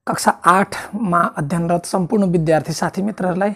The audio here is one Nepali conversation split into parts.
कक्षा 8 मा अध्ययनरत सम्पूर्ण विद्यार्थी साथी मित्रहरूलाई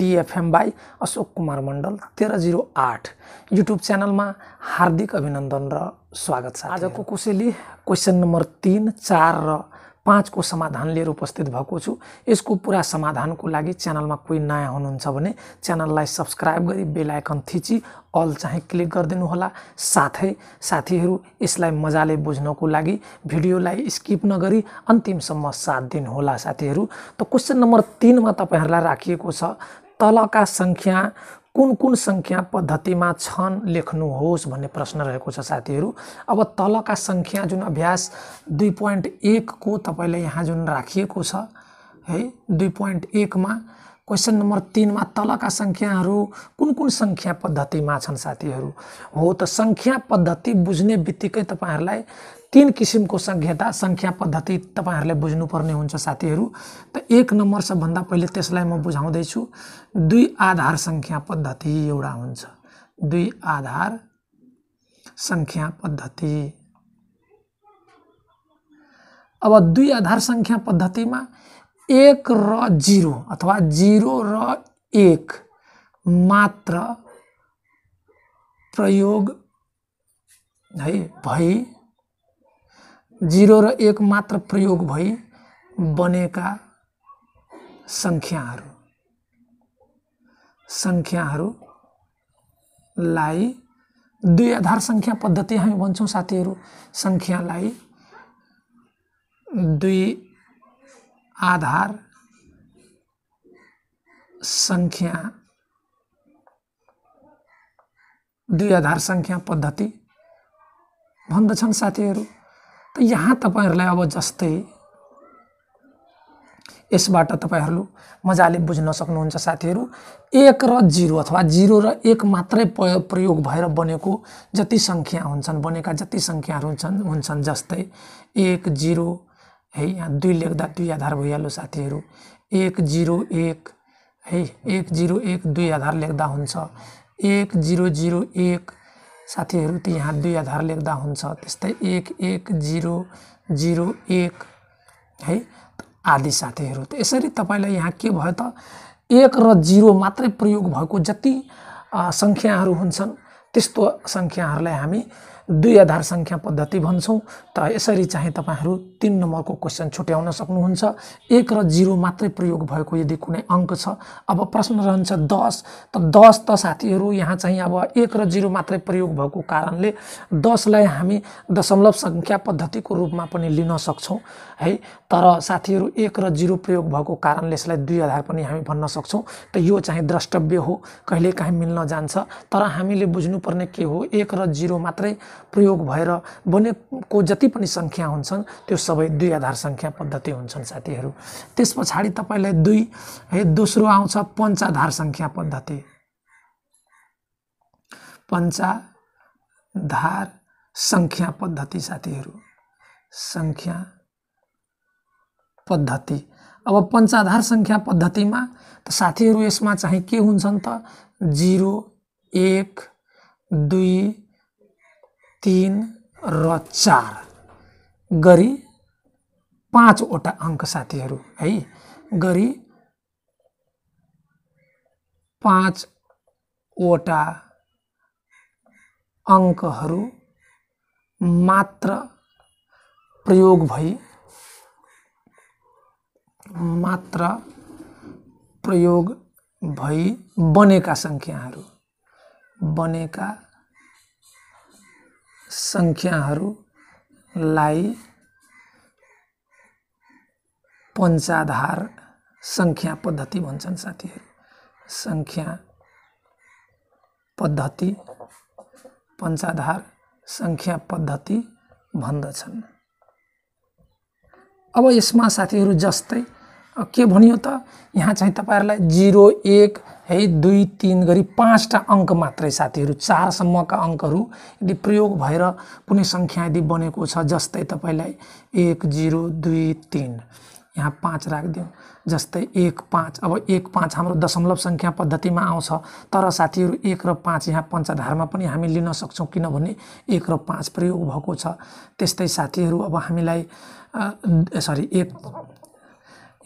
@TFM by Ashok Kumar Mandal 1308 YouTube च्यानलमा हार्दिक अभिनन्दन र स्वागत छ। आजको कोसेली क्वेशन नम्बर 3, 4 र 5 को समाधान लिएर उपस्थित भएको छु। यसको पूरा समाधानको लागि च्यानलमा कोही नयाँ हुनुहुन्छ भने च्यानललाई सब्स्क्राइब गरी बेल आइकन थिची अल चाहिँ क्लिक गरिदिनु होला। साथै साथीहरू यसलाई मजाले बुझ्नको लागि भिडियोलाई स्किप नगरी अन्तिमसम्म साथ दिनु होला साथीहरू। त क्वेशन नम्बर 3 मा तपाईहरुलाई राखिएको छ तलका संख्या कुन कुन संख्या पद्धतिमा छन् लेख्नुहोस् भन्ने प्रश्न रहेको छ साथीहरू। अब तलका संख्या जुन अभ्यास 2.1 को तपाईलाई यहाँ जुन राखिएको छ है 2.1 मा क्वेशन नम्बर 3 मा तलका संख्याहरू कुन कुन संख्या पद्धतिमा छन् साथीहरू। हो त संख्या पद्धति बुझ्ने बित्तिकै तपाईहरुलाई 3 किसिमको संख्या पद्धति तपाईहरुले बुझ्नु पर्ने हुन्छ साथीहरू। त 1 नम्बर छ भन्दा पहिले त्यसलाई म बुझाउँदै छु। 2 आधार संख्या पद्धति एउटा हुन्छ। 2 आधार संख्या पद्धति। अब 2 आधार संख्या पद्धतिमा 1 र 0 अथवा 0 र 1 मात्र प्रयोग है भई 0 र 1 मात्र प्रयोग भई बनेका संख्याहरूलाई 2 आधार संख्या पद्धति हामी भन्छौं साथीहरू। संख्यालाई 2 आधार संख्या पद्धति भन्दछन् साथीहरू। त यहाँ तपाईहरुलाई अब जस्तै यसबाट तपाईहरु मजाले बुझ्न सक्नुहुन्छ साथीहरू। 1 र 0 अथवा 0 र 1 मात्रै प्रयोग भएर बनेको जति संख्या हुन्छन् बनेका जति संख्याहरू हुन्छन् जस्तै 1 0 है यहाँ 2 लेख्दा 2 आधार भइहाल्यो साथीहरू। 1 0 1 है 1 0 1 2 आधार लेख्दा हुन्छ। 1 0 0 1 साथीहरू त यहाँ 2 आधार लेख्दा हुन्छ। त्यस्तै 1 1 0 0 1 है आदि साथीहरू। त यसरी तपाईलाई यहाँ के भयो त 1 र 0 मात्रै प्रयोग भएको जति संख्याहरू हुन्छन् त्यस्तो संख्याहरूलाई हामी 2 आधार संख्या पद्धति भन्छौं। त यसरी चाहिँ तपाईहरु 3 नम्बरको क्वेशन छुट्याउन सक्नुहुन्छ। 1 र 0 मात्रै प्रयोग भएको यदि कुनै अंक छ। अब प्रश्न रहन्छ 10। त 10 त साथीहरु यहाँ चाहिँ अब 1 र 0 मात्रै प्रयोग भएको कारणले 10 लाई हामी दशमलव संख्या पद्धतिको रूपमा पनि लिन सक्छौं है। तर साथीहरु 1 र 0 प्रयोग भएको कारणले यसलाई 2 आधार पनि हामी भन्न सक्छौं। त यो चाहिँ द्रष्टव्य हो, कहिलेकाहीँ मिल्न जान्छ। तर हामीले बुझ्नुपर्ने के हो 1 र 0 मात्रै प्रयोग भएर बनेको जति पनि संख्या हुन्छन् त्यो सबै 2 आधार संख्या पद्धति हुन्छन् साथीहरू। त्यसपछि तपाईलाई 2 है दोस्रो आउँछ पञ्चाधार संख्या पद्धति। पञ्चाधार संख्या पद्धति साथीहरू। संख्या पद्धति। अब पञ्चाधार संख्या पद्धतिमा त साथीहरू यसमा चाहिँ के हुन्छन् त 0 1 2 3 र 4 गरी 5 वटा अंक साथीहरू है। गरी 5 वटा अंकहरू मात्र प्रयोग भई बनेका संख्याहरूलाई पञ्चाधार संख्या पद्धति भन्छन् साथीहरू। संख्या पद्धति पञ्चाधार संख्या पद्धति भन्दछन्। अब यसमा साथीहरू जस्तै के भनियो त यहाँ चाहिँ तपाईहरुलाई 0 1 है 2 3 गरी 5 टा अंक मात्रै साथीहरू 4 सम्मका अंकहरू यदि प्रयोग भएर कुनै संख्या यदि बनेको छ जस्तै तपाईलाई 1 0 2 3 यहाँ 5 राखिदिउँ। जस्तै 1 5, अब 1 5 हाम्रो दशमलव संख्या पद्धतिमा आउँछ, तर साथीहरू 1 र 5 यहाँ पञ्चाधारमा पनि हामी लिन सक्छौँ किनभने 1 र 5 प्रयोग भएको छ। त्यस्तै साथीहरू अब हामीलाई सरी 1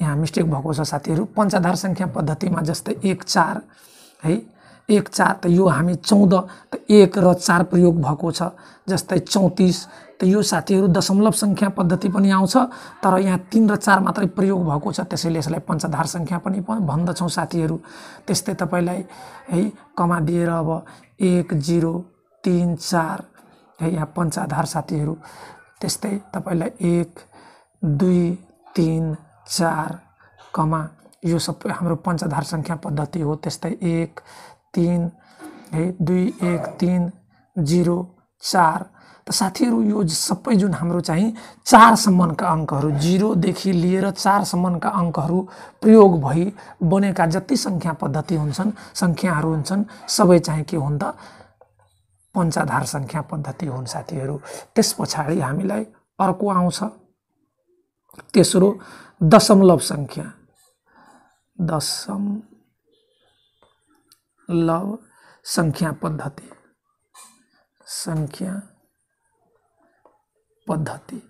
यहाँ मिस्टेक भएको छ साथीहरू। पञ्चाधार संख्या पद्धतिमा जस्तै 1 4 है, 1 4 त यो हामी 14 त 1 र 4 प्रयोग भएको छ। जस्तै 34 त यो साथीहरू दशमलव संख्या पद्धति पनि आउँछ, तर यहाँ 3 र 4 मात्रै प्रयोग भएको छ, त्यसैले यसलाई पञ्चाधार संख्या पनि भन्दछौँ साथीहरू। त्यस्तै तपाईलाई है कमा दिएर अब 1 0 3 4 है यहाँ पञ्चाधार साथीहरू। त्यस्तै तपाईलाई 1 2 3 4 कमा यो सबै हाम्रो पञ्चाधार संख्या पद्धति हो। त्यस्तै 1 3 है 2 1 3 0 4 त साथीहरू यो सबै जुन हाम्रो चाहिँ 4 सम्मका अङ्कहरू 0 देखि लिएर 4 सम्मका अङ्कहरू प्रयोग भई बनेका जति संख्या पद्धति हुन्छन्, संख्याहरू हुन्छन्, सबै चाहिँ के हुन् त पञ्चाधार संख्या पद्धति हुन् साथीहरू। त्यस पछाडि हामीलाई अर्को आउँछ तेस्रो दशमलव संख्या, दशमलव संख्या पद्धति, संख्या पद्धति।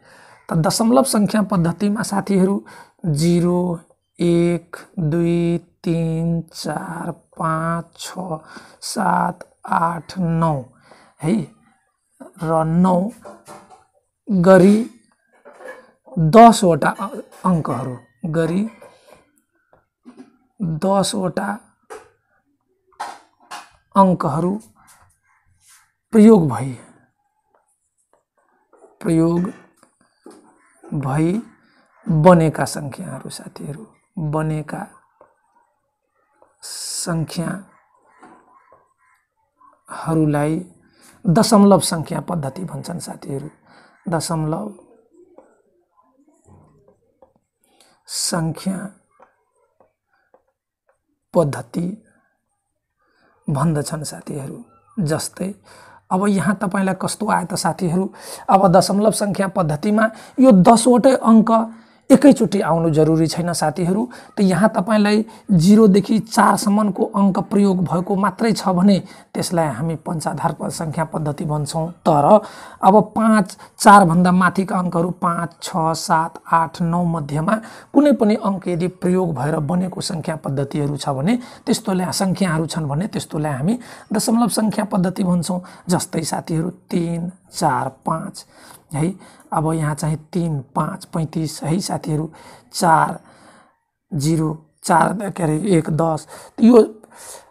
त दशमलव संख्या पद्धतिमा साथीहरू 0 1 2 3 4 5 6 7 8 9 है र 9 गरी 10 वटा अङ्कहरू गरी 10 वटा अङ्कहरू प्रयोग भई बनेका संख्याहरू साथीहरू, बनेका संख्याहरूलाई दशमलव संख्या पद्धति भन्छन् साथीहरू। दशमलव संख्या पद्धति भन्दछन् साथीहरू। जस्तै अब यहाँ तपाईलाई कस्तो आयो त साथीहरू, अब दशमलव संख्या पद्धतिमा यो 10 वटै अङ्क एकैचोटि आउनु जरुरी छैन साथीहरू। त यहाँ तपाईलाई 0 देखि 4 सम्मको अङ्क प्रयोग भएको मात्रै छ भने त्यसलाई हामी पञ्चाधार संख्या पद्धति भन्छौँ। तर अब 5 4 भन्दा माथिका अङ्कहरू 5 6 7 8 9 मध्येमा कुनै पनि अङ्क यदि प्रयोग भएर बनेको संख्या पद्धतिहरू छ भने त्यस्तोलाई संख्याहरू छन् भने त्यस्तोलाई हामी दशमलव संख्या पद्धति भन्छौँ। जस्तै साथीहरू 3 4 5 है, अब यहाँ चाहिँ 3 5 35 है साथीहरू, 4 0 4 के अरे 1 10 यो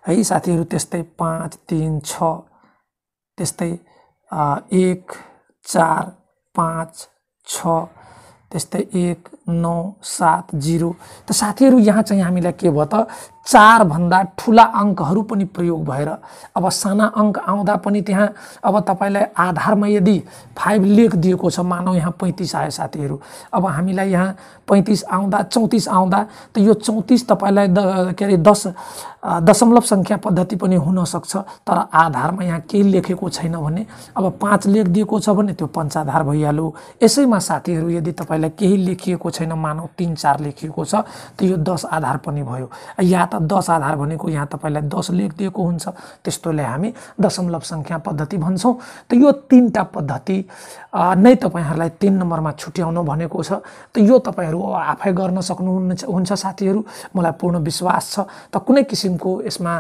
है साथीहरू। त्यस्तै 5 3 6 त्यस्तै 1 4 5 6 त्यस्तै 1 9 7 0 त साथीहरू यहाँ चाहिँ हामीलाई के भयो त 4 भन्दा ठुला अङ्कहरू पनि प्रयोग भएर अब साना अङ्क आउँदा पनि त्यहाँ अब तपाईलाई आधारमा यदि 5 लेख दिएको छ, मानौ यहाँ 35 आयो साथीहरू, अब हामीलाई यहाँ 35 आउँदा 34 आउँदा त यो 34 तपाईलाई के अरे 10 दशमलव संख्या पद्धति पनि हुन सक्छ, तर आधारमा यहाँ केही लेखेको छैन भने अब 5 लेख दिएको छ भने त्यो पञ्चाधार भइहाल्यो। यसैमा साथीहरू यदि तपाईलाई केही लेखिएको छैन, मानौ 3 4 लेखिएको छ त यो 10 आधार पनि भयो। या त 10 आधार भनेको यहाँ तपाईलाई 10 लेख दिएको हुन्छ, त्यस्तोलाई हामी दशमलव संख्या पद्धति भन्छौँ। त यो 3टा पद्धति नै तपाईहरुलाई 3 नम्बरमा छुट्याउनु भनेको छ। त यो तपाईहरु आफै गर्न सक्नुहुन्छ साथीहरू, मलाई पूर्ण विश्वास छ। त कुनै किसिमको यसमा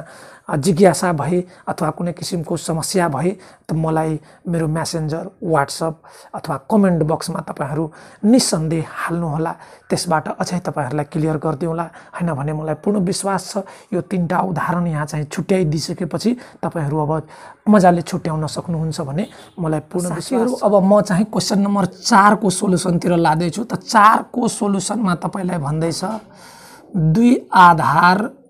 जिज्ञासा भए अथवा कुनै किसिमको समस्या भए त मलाई मेरो मेसेन्जर, व्हाट्सएप अथवा कमेन्ट बक्समा तपाईहरु निस्सन्देह हाल्नु होला, त्यसबाट अझै तपाईहरुलाई क्लियर गर्दिउँला। हैन भने मलाई पूर्ण विश्वास छ यो 3टा उदाहरण यहाँ चाहिँ छुट्याइदिसकेपछि तपाईहरु अब मजाले छुट्याउन सक्नुहुन्छ भने मलाई पूर्ण विश्वास छ। अब म चाहिँ क्वेशन नम्बर 4 को सोलुसनतिर लादै छु। त 4 को सोलुसनमा तपाईलाई भन्दैछ 2 आधार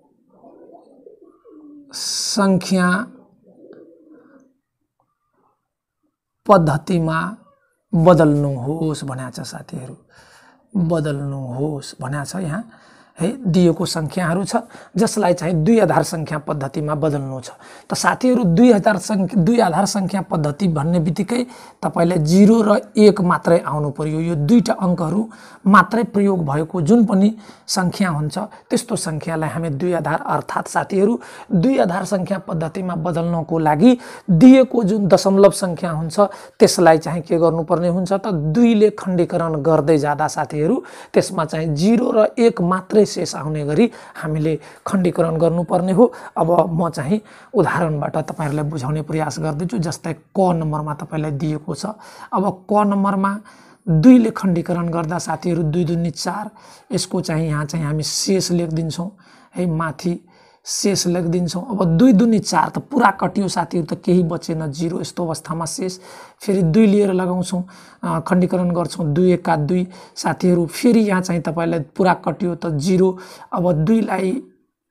संख्या पद्धतिमा बदल्नुहोस् भनेको छ साथीहरु, बदल्नुहोस् भनेको छ यहाँ। है दिएको सङ्ख्याहरू छ जसलाई चाहिँ दुई आधार सङ्ख्या पद्धतिमा बदल्नु छ। त साथीहरू दुई आधार सङ्ख्या पद्धति भन्ने बित्तिकै तपाईँलाई 0 र 1 मात्रै आउनु पर्यो। यो दुईटा अङ्कहरू मात्रै प्रयोग भएको जुन पनि सङ्ख्या हुन्छ त्यस्तो सङ्ख्यालाई हामी दुई आधार अर्थात् साथीहरू दुई आधार सङ्ख्या पद्धतिमा बदल्नको लागि दिएको जुन दशमलव सङ्ख्या हुन्छ त्यसलाई चाहिँ के गर्नुपर्ने हुन्छ त 2 ले खण्डीकरण गर्दै जाँदा साथीहरू त्यसमा चाहिँ 0 र 1 मात्रै शेष आउने गरी हामीले खण्डीकरण गर्नुपर्ने हो। अब म चाहिँ उदाहरणबाट तपाईहरुलाई बुझाउने प्रयास गर्दैछु। जस्तै क नम्बरमा तपाईलाई दिएको छ। अब क नम्बरमा 2 ले खण्डीकरण गर्दा साथीहरू 2 दूनी 4 यसको चाहिँ यहाँ चाहिँ हामी शेष लेखिदिन्छौँ है, माथि शेष लेखिदिन्छौँ। अब 2 दूनी 4 त पुरा कटियो साथीहरू, त केही बचेन 0। यस्तो अवस्थामा शेष फेरि 2 लिएर लगाउँछौँ, खण्डीकरण गर्छौँ। 2 एका 2 साथीहरू फेरि यहाँ चाहिँ तपाईलाई पुरा कटियो त 0। अब 2 लाई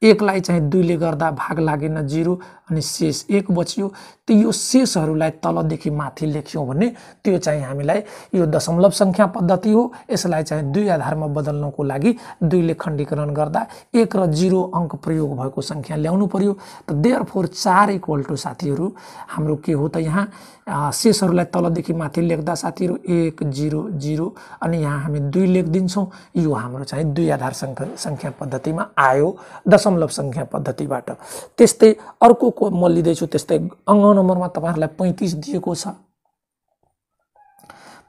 1 लाई चाहिँ 2 ले गर्दा भाग लागेन 0 अनि शेष 1 बच्यो। त यो शेषहरूलाई तलदेखि माथि लेख्यौँ भने त्यो चाहिँ हामीलाई यो दशमलव सङ्ख्या पद्धति हो। यसलाई चाहिँ दुई आधारमा बदल्नको लागि 2 ले खण्डीकरण गर्दा 1 र 0 अङ्क प्रयोग भएको सङ्ख्या ल्याउनु पर्यो। त देयरफोर 4 इक्वल टु साथीहरू हाम्रो के हो त यहाँ शेषहरूलाई तलदेखि माथि लेख्दा साथीहरू 1 0 0 अनि यहाँ हामी 2 लेखिदिन्छौँ। यो हाम्रो चाहिँ दुई आधार सङ्ख्या पद्धतिमा आयो दशमलव सङ्ख्या पद्धतिबाट। त्यस्तै अर्को म लिँदैछु। त्यस्तै अङ्क नम्बरमा तपाईहरुलाई 35 दिएको छ।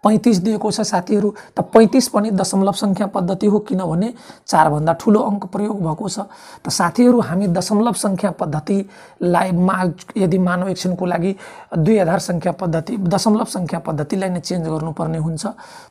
35 दिएको छ साथीहरू। त 35 पनि दशमलव सङ्ख्या पद्धति हो किनभने 4 भन्दा ठुलो अङ्क प्रयोग भएको छ। त साथीहरू हामी दशमलव सङ्ख्या पद्धतिलाई यदि मानव एकछिनको लागि दुई आधार सङ्ख्या पद्धति दशमलव सङ्ख्या पद्धतिलाई नै चेन्ज गर्नुपर्ने हुन्छ।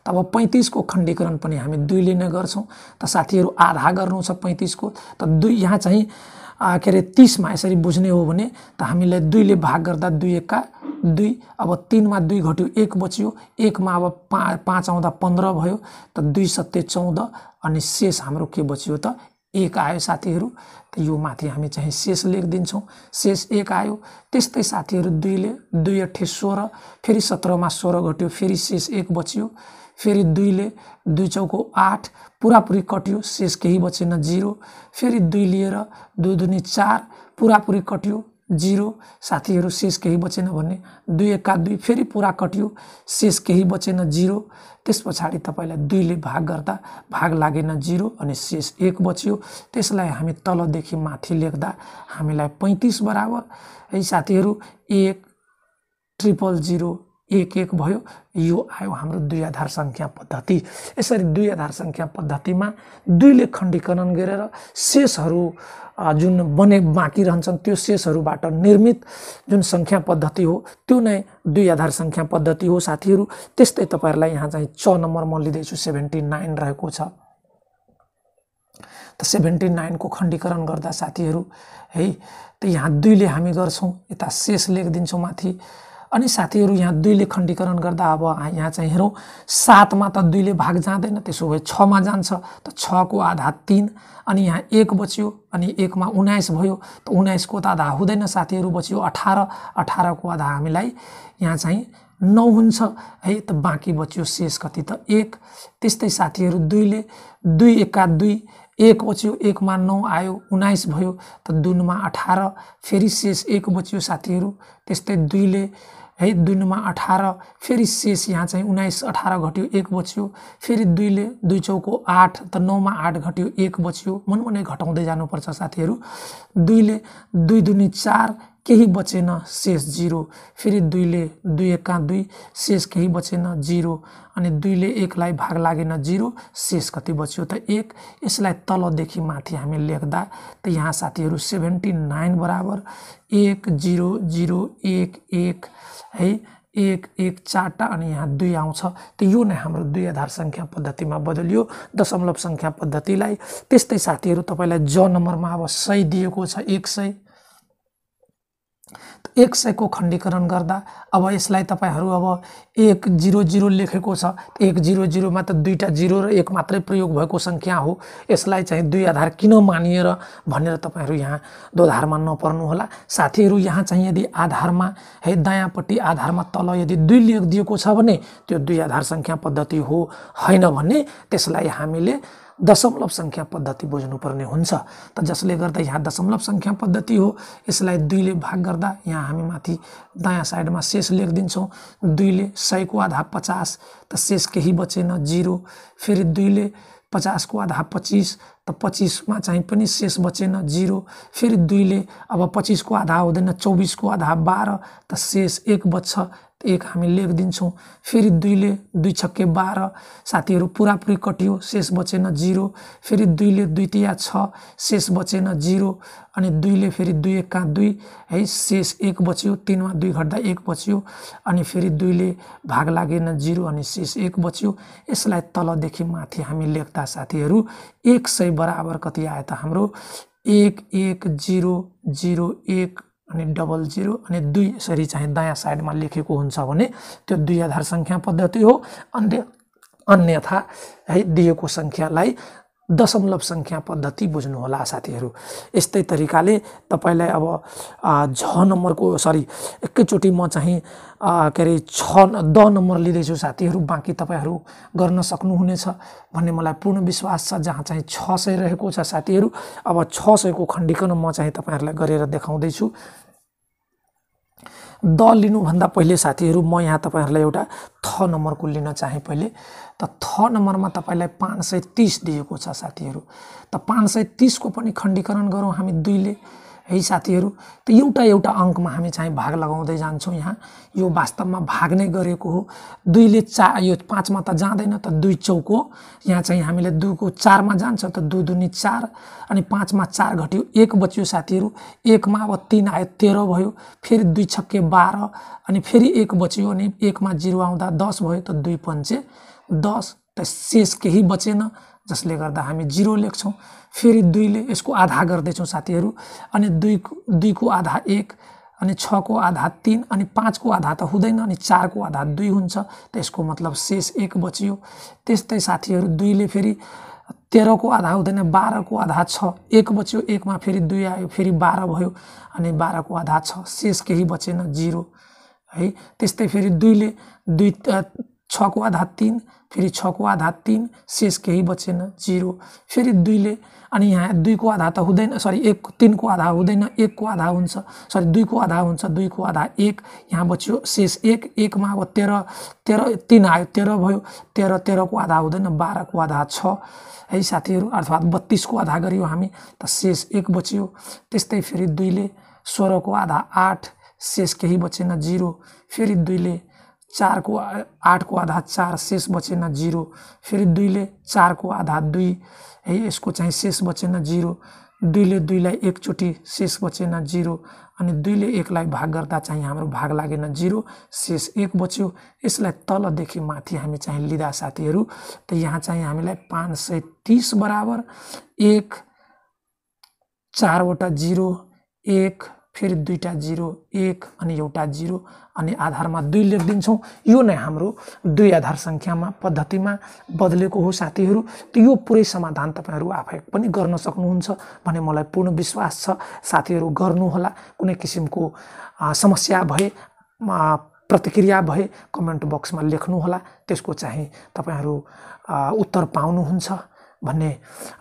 तब 35 को खण्डीकरण पनि हामी 2 ले नै गर्छौँ। त साथीहरू आधा गर्नु छ 35 को। त 2 यहाँ चाहिँ के अरे 30 मा यसरी बुझ्ने हो भने त हामीलाई 2 ले भाग गर्दा 2 एका 2। अब 3 मा 2 घट्यो 1 बच्यो। 1 मा अब 5 आउँदा 15 भयो। त 2 सत्ते 14 अनि शेष हाम्रो के बच्यो त 1 आयो साथीहरू। त यो माथि हामी चाहिँ शेष लेखिदिन्छौँ। शेष 1 आयो। त्यस्तै साथीहरू 2 ले 2 अठे 16 फेरि 17 मा 16 घट्यो फेरि शेष 1 बच्यो। फेरि 2 ले 2 चौको 8 पुरापुरी कट्यो शेष केही बचेन 0। फेरि 2 लिएर 2 दूनी 4 पुरापुरी कट्यो 0 साथीहरू शेष केही बचेन भने 2 एका 2 फेरि पुरा कट्यो शेष केही बचेन 0। त्यस पछाडि तपाईलाई 2 ले भाग गर्दा भाग लागेन 0 अनि शेष 1 बच्यो। त्यसलाई हामी तलदेखि माथि लेख्दा हामीलाई 35 बराबर है साथीहरू 1 000 1 1 भयो। यो आयो हाम्रो दुई आधार सङ्ख्या पद्धति। यसरी दुई आधार सङ्ख्या पद्धतिमा 2 ले खण्डीकरण गरेर शेषहरू जुन बने बाँकी रहन्छन् त्यो शेषहरूबाट निर्मित जुन सङ्ख्या पद्धति हो त्यो नै दुई आधार सङ्ख्या पद्धति हो साथीहरू। त्यस्तै तपाईहरुलाई यहाँ चाहिँ 6 नम्बर म लिँदैछु 79 रहेको छ। त 79 को खण्डीकरण गर्दा साथीहरू है त यहाँ 2 ले हामी गर्छौँ, यता शेष लेखिदिन्छौँ माथि। अनि साथीहरू यहाँ 2 ले खण्डीकरण गर्दा अब यहाँ चाहिँ हेरौँ 7 मा त 2 ले भाग जाँदैन, त्यसो भए 6 मा जान्छ। त 6 को आधा 3 अनि यहाँ 1 बच्यो अनि 1 मा 19 भयो। त 19 को त आधा हुँदैन साथीहरू, बच्यो 18। 18 को आधा हामीलाई यहाँ चाहिँ 9 हुन्छ है। त बाँकी बच्यो शेष कति त 1। त्यस्तै साथीहरू 2 ले 2 एका 2 1 बच्यो, 1 मा 9 आयो 19 भयो। त 2 मा 18 फेरि शेष 1 बच्यो साथीहरू। त्यस्तै 2 ले है 2 मा 18 फेरि शेष यहाँ चाहिँ 19 18 घट्यो 1 बच्यो। फेरि 2 ले 2 चौको 8 त 9 मा 8 घट्यो 1 बच्यो। मनमनै घटाउँदै जानुपर्छ साथीहरू। 2 ले 2 दूनी 4 केही बचेन शेष 0। फेरि 2 ले 2 एका 2 शेष केही बचेन 0 अनि 2 ले 1 लाई भाग लागेन 0 शेष कति बच्यो त 1। यसलाई तलदेखि माथि हामी लेख्दा त यहाँ साथीहरू 79 बराबर 1 0 0 1 1 है 1 1 4टा अनि यहाँ 2 आउँछ। त यो नै हाम्रो दुई आधार सङ्ख्या पद्धतिमा बदलियो दशमलव सङ्ख्या पद्धतिलाई। त्यस्तै साथीहरू तपाईलाई ज नम्बरमा अब 100 दिएको छ 100। 100 को खण्डीकरण गर्दा अब यसलाई तपाईहरु अब 1 0 0 लेखेको छ। 1 0 0 मा त दुईटा 0 र 1 मात्रै प्रयोग भएको सङ्ख्या हो। यसलाई चाहिँ दुई आधार किन मानिएर भनेर तपाईहरु यहाँ दोधारमा नपर्नु होला साथीहरु। यहाँ चाहिँ यदि आधारमा है दायाँपट्टि आधारमा तल यदि 2 लेख दिएको छ भने त्यो दुई आधार सङ्ख्या पद्धति हो, हैन भने त्यसलाई हामीले दशमलव संख्या पद्धति बुझ्नुपर्ने हुन्छ। त जसले गर्दा यहाँ दशमलव संख्या पद्धति हो, यसलाई 2 ले भाग गर्दा यहाँ हामी माथि दायाँ साइडमा शेष लेखिदिन्छौँ। 2 ले 100 को आधा 50, त शेष केही बचेन 0। फेरि 2 ले 50 को आधा 25, त 25 मा चाहिँ पनि शेष बचेन 0। फेरि 2 ले अब 25 को आधा हुँदैन, 24 को आधा 12, त शेष 1 बच्छ, 1 हामी लेखिदिन्छौँ। फेरि 2 ले 2 छक्के 12 साथीहरू पुरापुरी कटियो, शेष बचेन 0। फेरि 2 ले 2 तिया 6, शेष बचेन 0। अनि 2 ले फेरि 2 एका 2 है, शेष 1 बच्यो। 3 मा 2 घट्दा 1 बच्यो। अनि फेरि 2 ले भाग लागेन 0 अनि शेष 1 बच्यो। यसलाई तलदेखि माथि हामी लेख्दा साथीहरू 100 बराबर कति आयो त हाम्रो 1 1 0 0 1 अनि 00 अनि 2 यसरी चाहिँ दायाँ साइडमा लेखेको हुन्छ भने त्यो द्विआधार संख्या पद्धति हो। अन्यथा है दिएको संख्यालाई दशमलव संख्या पद्धति बुझ्नु होला साथीहरू। यस्तै तरिकाले तपाईलाई अब झ नम्बरको एकैचोटि म चाहिँ के अरे 10 नम्बर लिँदैछु साथीहरू, बाँकी तपाईहरू गर्न सक्नुहुनेछ भन्ने मलाई पूर्ण विश्वास छ। जहाँ चाहिँ 600 रहेको छ साथीहरू, अब 600 को खण्डीकरण म चाहिँ तपाईहरुलाई गरेर देखाउँदैछु। द लिनुभन्दा पहिले साथीहरू म यहाँ तपाईहरुलाई एउटा थ नम्बरको लिन चाहे पहिले। त थ नम्बरमा तपाईलाई 530 दिएको छ साथीहरू। त 530 को पनि खण्डीकरण गरौँ हामी 2 ले है साथीहरू। त एउटा अंकमा हामी चाहिँ भाग लगाउँदै जान्छौँ। यहाँ यो वास्तवमा भाग नै गरेको हो। 2 ले 4 यो 5 मा त जाँदैन, त 2 चौको यहाँ चाहिँ हामीले 2 को 4 मा जान्छ, त 2 दुनी 4 अनि 5 मा 4 घट्यो 1 बच्यो साथीहरू। 1 मा अब 3 आयो 13 भयो। फेरि 2 छक्के 12 अनि फेरि 1 बच्यो अनि 1 मा 0 आउँदा 10 भयो, त 2 पंचे 10, त शेष केही बचेन जसले गर्दा हामी 0 लेख्छौँ। फेरि 2 ले यसको आधा गर्दैछौँ साथीहरू अनि 2 को आधा 1 अनि 6 को आधा 3 अनि 5 को आधा त हुँदैन अनि 4 को आधा 2 हुन्छ, त यसको मतलब शेष 1 बच्यो। त्यस्तै साथीहरू 2 ले फेरि 13 को आधा हुँदैन, 12 को आधा 6 1 बच्यो। 1 मा फेरि 2 आयो, फेरि 12 भयो अनि 12 को आधा 6 शेष केही बचेन 0 है। त्यस्तै फेरि 2 ले 6 को आधा 3 फेरि 6 को आधा 3 शेष केही बचेन 0। फेरि 2 ले अनि यहाँ 2 को आधा त हुँदैन, 3 को आधा हुँदैन, 1 को आधा हुन्छ, 2 को आधा हुन्छ, 2 को आधा 1 यहाँ बच्यो शेष 1। 1 मा अब 13 3 आयो 13 भयो। 13 को आधा हुँदैन, 12 को आधा 6 है साथीहरू, अर्थात् 32 को आधा गरियो हामी, त शेष 1 बच्यो। त्यस्तै फेरि 2 ले 16 को आधा 8 शेष केही बचेन 0। फेरि 2 ले 8 को आधा 4 शेष बचेन 0। फेरि 2 ले 4 को आधा 2 है, यसको चाहिँ शेष बचेन 0। 2 ले 2 लाई एकचोटि शेष बचेन 0 अनि 2 ले 1 लाई भाग गर्दा चाहिँ हाम्रो भाग लागेन 0, शेष 1 बच्यो। यसलाई तलदेखि माथि हामी चाहिँ लिँदा साथीहरू, त यहाँ चाहिँ हामीलाई 530 बराबर 1 4 वटा 0 1 फेरि 2टा 0 1 अनि एउटा 0 अनि आधारमा 2 लेखिदिन्छौँ। यो नै हाम्रो द्विआधार संख्यामा पद्धतिमा बदलेको हो साथीहरू। त यो पुरै समाधान तपाईहरु आफै पनि गर्न सक्नुहुन्छ भन्ने मलाई पूर्ण विश्वास छ। साथीहरू गर्नु होला। कुनै किसिमको समस्या भए प्रतिक्रिया भए कमेन्ट बक्समा लेख्नु होला। त्यसको चाहिँ तपाईहरु उत्तर पाउनुहुन्छ भन्ने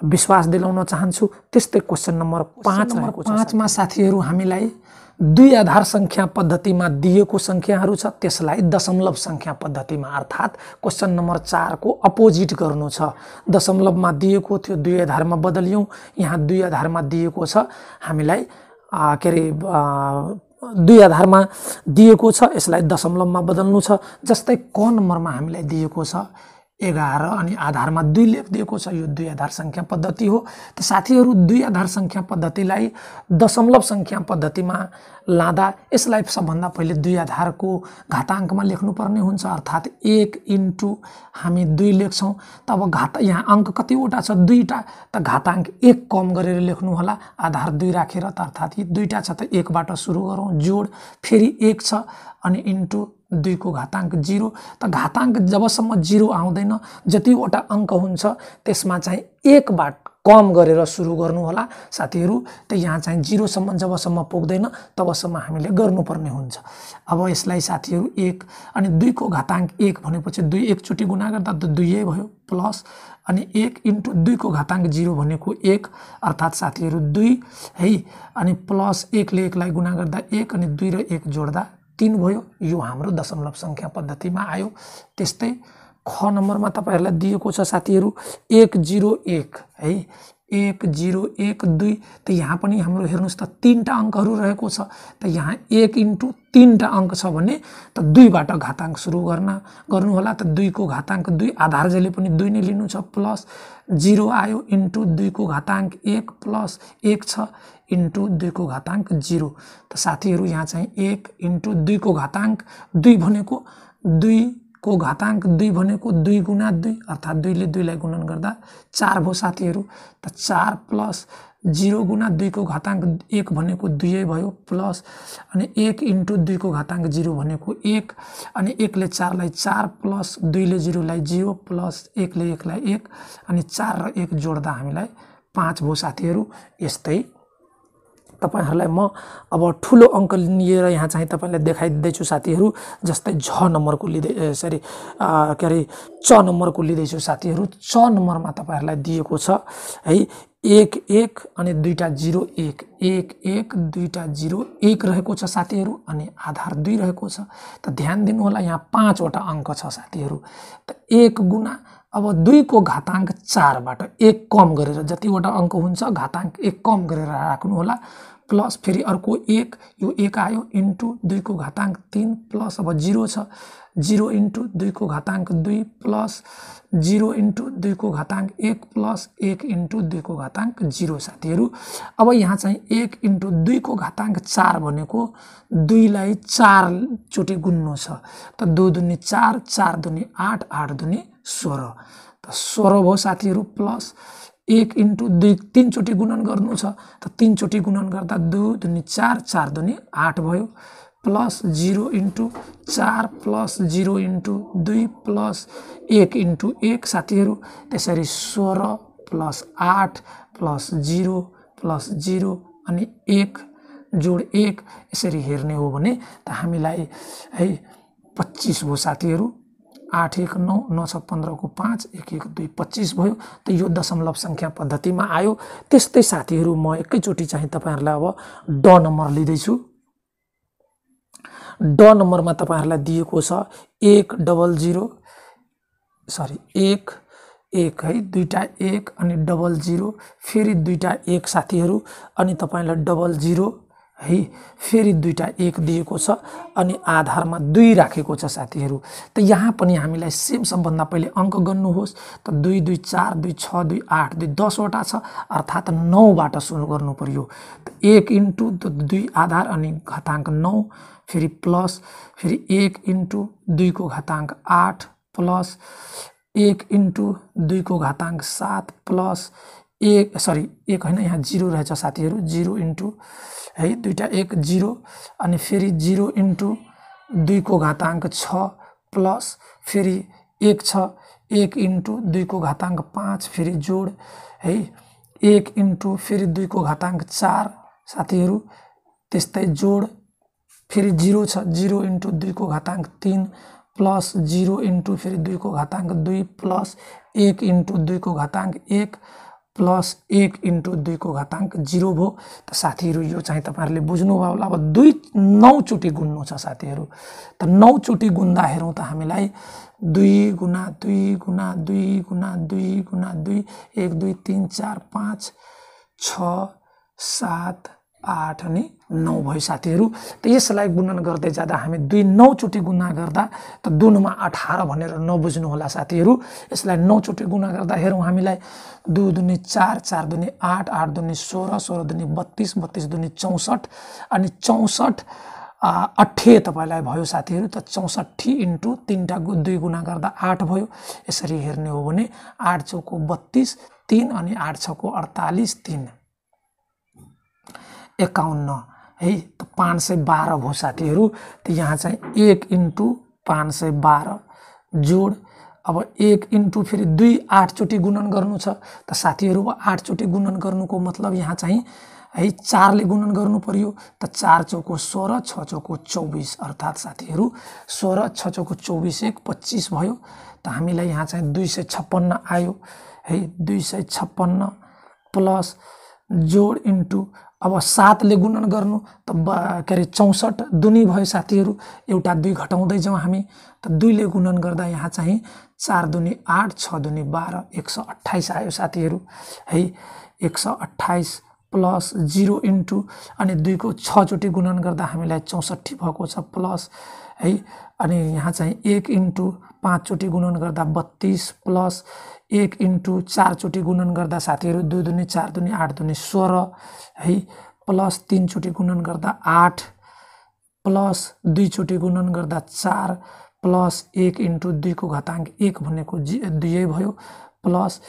विश्वास दिलाउन चाहन्छु। त्यस्तै क्वेशन नम्बर 5 मा साथीहरू हामीलाई द्विआधार संख्या पद्धतिमा दिएको संख्याहरू छ, त्यसलाई दशमलव संख्या पद्धतिमा अर्थात् क्वेशन नम्बर 4 को अपोजिट गर्नु छ। दशमलवमा दिएको थियो द्विआधारमा बदलियौं, यहाँ द्विआधारमा दिएको छ हामीलाई के रे द्विआधारमा दिएको छ, यसलाई दशमलवमा बदल्नु छ। जस्तै क नम्बरमा हामीलाई दिएको छ 11 अनि आधारमा 2 लेखिदिएको छ। यो द्विआधार संख्या पद्धति हो। त साथीहरू द्विआधार संख्या पद्धतिलाई दशमलव संख्या पद्धतिमा लाँदा यसलाई सबभन्दा पहिले द्विआधारको घाताङ्कमा लेख्नुपर्ने हुन्छ, अर्थात् 1 इन्टु हामी 2 लेख्छौँ। तब यहाँ अंक कतिवटा छ? 2टा। त घाताङ्क 1 कम गरेर लेख्नु होला, आधार 2 राखेर। त अर्थात् यो 2टा छ त 1 बाट सुरु गरौँ, जोड फेरि 1 छ अनि इन्टु 2 को घाताङ्क 0। त घाताङ्क जबसम्म 0 आउँदैन, जतिवटा अंक हुन्छ त्यसमा चाहिँ 1 बाट कम गरेर सुरु गर्नु होला साथीहरु। त यहाँ चाहिँ 0 सम्म जबसम्म पुग्दैन तबसम्म हामीले गर्नुपर्ने हुन्छ। अब यसलाई साथीहरु 1 अनि 2 को घातांक 1 भनेपछि 2 एकचोटी गुणा गर्दा त 2 भयो प्लस अनि 1 * 2 को घातांक 0 भनेको 1 अर्थात साथीहरु 2 है अनि प्लस 1 ले 1 लाई गुणा गर्दा 1 अनि 2 र 1 जोड्दा 3 भयो। यो हाम्रो दशमलव संख्या पद्धतिमा आयो। त्यस्तै ख नम्बरमा तपाईहरुलाई दिएको छ साथीहरु 101 है 1012 त यहाँ पनि हाम्रो हेर्नुस् त 3 टा अंकहरु रहेको छ। त यहाँ 1 * 3 टा अंक छ भने त 2 बाट घातांक सुरु गर्नु होला। त 2 को घातांक 2 आधार जले पनि 2 नै लिनु छ प्लस 0 आयो * 2 को घातांक 1 प्लस 1 छ * 2 को घातांक 0। त साथीहरु यहाँ चाहिँ 1 * 2 को घातांक 2 भनेको 2 को घातांक 2 भनेको 2 गुणा 2 अर्थात 2 ले 2 लाई गुणन गर्दा 4 भयो साथीहरु। त 4 प्लस 0 गुणा 2 को घातांक 1 भनेको 2 भयो प्लस अनि 1 * 2 को घातांक 0 भनेको 1 अनि 1 ले 4 लाई 4 प्लस 2 ले 0 लाई 0 प्लस 1 ले 1 लाई 1 अनि 4 र 1 जोड्दा हामीलाई 5 भयो साथीहरु। यस्तै तपाईहरुलाई म अब ठुलो अंक लिएर यहाँ चाहिँ तपाईलाई देखाइदै छु साथीहरु। जस्तै झ नम्बरको लिदै सरी के रे च नम्बरको लिदै छु साथीहरु। च नम्बरमा तपाईहरुलाई दिएको छ है 1 1 अनि 2 टा 0 1 1 1 2 टा 0 1 रहेको छ साथीहरु अनि आधार 2 रहेको छ। त ध्यान दिनु होला यहाँ 5 वटा अंक छ साथीहरु। त 1 गुणा अब 2 को घातांक 4 बाट 1 कम गरेर जतिवटा अंक हुन्छ घातांक 1 कम गरेर राख्नु होला प्लस फेरि अर्को 1 यो 1 आयो * 2 को घातांक 3 प्लस अब 0 छ 0 * 2 को घातांक 2 प्लस 0 * 2 को घातांक 1 प्लस 1 * 2 को घातांक 0 साथीहरु। अब यहाँ चाहिँ 1 * 2 को घातांक 4 भनेको 2 लाई 4 चोटी गुन्नु छ। त 2 दुनी 4 4 दुनी 8 8 दुनी 16 त 16 भयो साथीहरु प्लस 1 * 2 3 चोटी गुणन गर्नु छ। त 3 चोटी गुणन गर्दा 2 दुनी 4 4 दुनी 8 भयो प्लस 0 * 4 प्लस 0 * 2 प्लस 1 * 1 साथीहरु। त्यसरी 16 प्लस 8 प्लस 0 प्लस 0 अनि 1 जोड 1 यसरी हेर्ने हो भने त हामीलाई है 25 भयो साथीहरु। 8 1 9 9 6 15 को 5 1 1 2 25 भयो। त यो दशमलव संख्या पद्धतिमा आयो। त्यस्तै साथीहरु म एकैचोटी चाहिँ तपाईहरुलाई अब ड नम्बर लिदै छु। ड नम्बरमा तपाईहरुलाई दिएको छ 1 00 सरी 1 1 है 2 टा 1 अनि 00 फेरि 2 टा 1 साथीहरु अनि तपाईलाई 00 है फेरि 2 टा 1 दिएको छ अनि आधारमा 2 राखेको छ साथीहरु। त यहाँ पनि हामीलाई सेम सबभन्दा पहिले अंक गर्नुहोस्। त 2 2 4 2 6 2 8 2 10 वटा छ अर्थात 9 बाट सुरु गर्नु पर्यो। त 1 * 2 आधार अनि घातांक 9 फेरि प्लस फेरि 1 * 2 को घातांक 8 प्लस 1 * 2 को घातांक 7 प्लस 1 सरी 1 हैन यहाँ 0 रहेछ साथीहरु 0 * है 2 टा 1 0 अनि फेरि 0 * 2 को घातांक 6 प्लस फेरि 1 छ 1 * 2 को घातांक 5 फेरि जोड है 1 * फेरि 2 को घातांक 4 साथीहरु। त्यस्तै जोड फेरि 0 छ 0 * 2 को घातांक 3 प्लस 0 * फेरि 2 को घातांक 2 प्लस 1 * 2 को घातांक 1 प्लस 1 * 2 को घातांक 0 भयो। त साथीहरु यो चाहिँ तपाईहरुले बुझ्नु भयो होला। अब 9 चोटी गुन्नु छ साथीहरु। त 9 चोटी गुन्दा हेरौं त हामीलाई 2 गुणा 2 गुणा 2 गुणा 2 गुणा 2 1 2 3 4 5 6 7 8 अनि 9 भयो साथीहरु। त यसलाई गुणन गर्दै जाँदा हामी 2 9 चोटी गुणा गर्दा त 2 मा 18 भनेर नबुझ्नु होला साथीहरु। यसलाई 9 चोटी गुणा गर्दा हेरौं हामीलाई 2 दुनी 4 4 दुनी 8 8 दुनी 16 16 दुनी 32 32 दुनी 64 अनि 64 8 तपाईलाई भयो साथीहरु। त 64 * 3 टा 2 गुणा गर्दा 8 भयो। यसरी हेर्ने हो भने 8 चौको 32 3 अनि 8 6को 48 3 51 है त 512 भयो साथीहरु। त यहाँ चाहिँ 1 * 512 जोड अब 1 इन्टु फेरि 2 8 चोटि गुणन गर्नु छ त साथीहरू 8 चोटि गुणन गर्नुको मतलब यहाँ चाहिँ है 4 ले गुणन गर्नु पर्यो त 4 चौको 16 6 चौको 24 अर्थात् साथीहरू 16 6 चौको 24 1 25 भयो त हामीलाई यहाँ चाहिँ 256 आयो है 256 प्लस जोड इन्टु अब 7 ले गुणन गर्नु त के अरे 64 दुनी भयो साथीहरू एउटा 2 घटाउँदै जाउँ हामी त 2 ले गुणन गर्दा यहाँ चाहिँ 4 दुनी 8 6 दुनी 12 128 आयो साथीहरू है 128 प्लस 0 इन्टु अनि 2 को 6 चोटि गुणन गर्दा हामीलाई 64 भएको छ प्लस है अनि यहाँ चाहिँ 1 इन्टु 5 चोटि गुणन गर्दा 32 प्लस 1 इन्टु 4 चोटि गुणन गर्दा साथीहरू 2 दुनी 4 दुनी 8 दुनी 16 है प्लस 3 चोटि गुणन गर्दा 8 प्लस 2 चोटि गुणन गर्दा 4 प्लस 1 इन्टु 2 को घाताङ्क 1 भनेको 2 भयो प्लस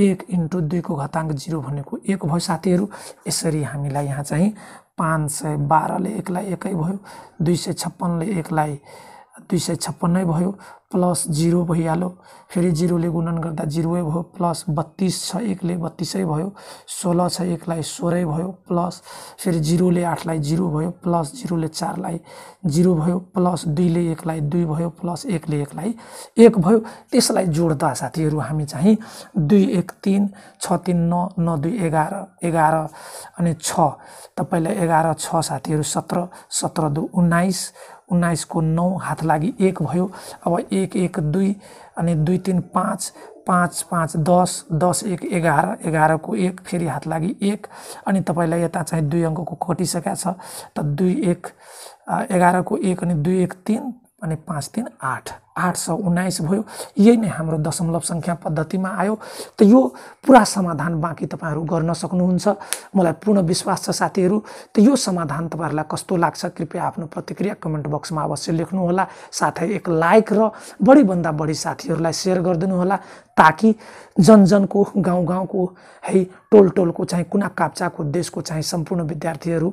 1 इन्टु 2 को घाताङ्क 0 भनेको 1 भयो साथीहरू। यसरी हामीलाई यहाँ चाहिँ 512 ले 1 लाई 1 भयो 256 ले 1 लाई 256 भयो प्लस 0 भइहाल्यो फेरि 0 ले गुणन गर्दा 0 भयो प्लस 32 छ 1 ले 32 भयो 16 छ 1 लाई 16 भयो प्लस फेरि 0 ले 8 लाई 0 भयो प्लस 0 ले 4 लाई 0 भयो प्लस 2 ले 1 लाई 2 भयो प्लस 1 ले 1 लाई 1 भयो। त्यसलाई जोड्दा साथीहरू हामी चाहिँ 2 1 3 6 3 9 9 2 11 11 अनि 6 तपाईलाई 11 6 साथीहरू 17 17 2 19 19 को 9 हात लागि 1 भयो। अब 1 1 2 अनि 2 3 5 5 5 10 10 1 11 11 को 1 फेरि हात लागि 1 अनि तपाईलाई यता चाहिँ 2 अङ्कको कटिसकेको छ त 2 1 11 को 1 अनि 2 1 3 अनि 5 3 8 819 भयो। यही नै हाम्रो दशमलव संख्या पद्धतिमा आयो। त यो पुरा समाधान बाँकी तपाईहरु गर्न सक्नुहुन्छ, मलाई पूर्ण विश्वास छ साथीहरु। त यो समाधान तपाईहरुलाई कस्तो लाग्छ कृपया आफ्नो प्रतिक्रिया कमेन्ट बक्समा अवश्य लेख्नु होला। साथै एक लाइक र बढी भन्दा बढी साथीहरुलाई शेयर गरिदिनु होला ताकि जनजनको गाउँ-गाउँको है टोल-टोलको चाहिँ कुना काप्चाको देशको चाहिँ सम्पूर्ण विद्यार्थीहरु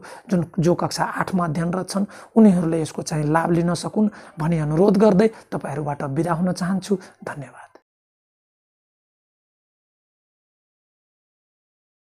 जो कक्षा 8 मा अध्ययनरत छन् उनीहरुले यसको चाहिँ लाभ लिन सकुन् भनी अनुरोध गर्दै तपाईहरुबाट बिदा हुन चाहन्छु। धन्यवाद।